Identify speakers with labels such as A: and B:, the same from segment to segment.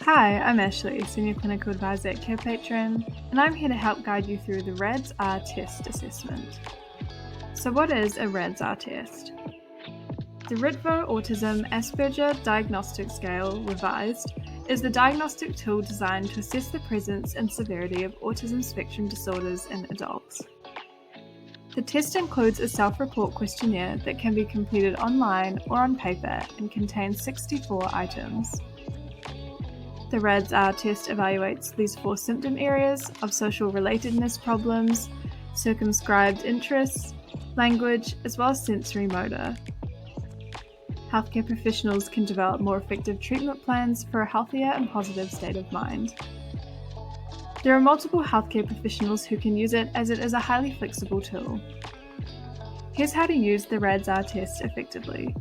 A: Hi, I'm Ashley, Senior Clinical Advisor at Carepatron, and I'm here to help guide you through the RAADS-R Test assessment. So what is a RAADS-R test? The Ritvo Autism Asperger Diagnostic Scale, revised, is the diagnostic tool designed to assess the presence and severity of autism spectrum disorders in adults. The test includes a self-report questionnaire that can be completed online or on paper and contains 64 items. The RAADS-R test evaluates these 4 symptom areas of social relatedness problems, circumscribed interests, language, as well as sensory motor. Healthcare professionals can develop more effective treatment plans for a healthier and positive state of mind. There are multiple healthcare professionals who can use it as it is a highly flexible tool. Here's how to use the RAADS-R test effectively.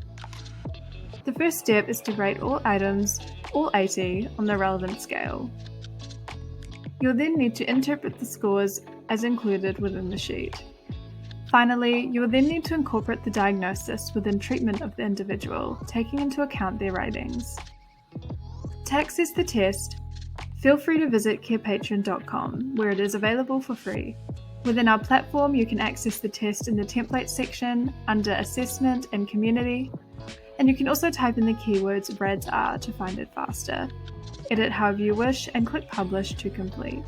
A: The first step is to rate all items, all 80, on the relevant scale. You'll then need to interpret the scores as included within the sheet. Finally, you will then need to incorporate the diagnosis within treatment of the individual, taking into account their ratings. To access the test, feel free to visit carepatron.com, where it is available for free. Within our platform, you can access the test in the template section under Assessment and Community, and you can also type in the keywords RAADS-R to find it faster. Edit however you wish and click Publish to complete.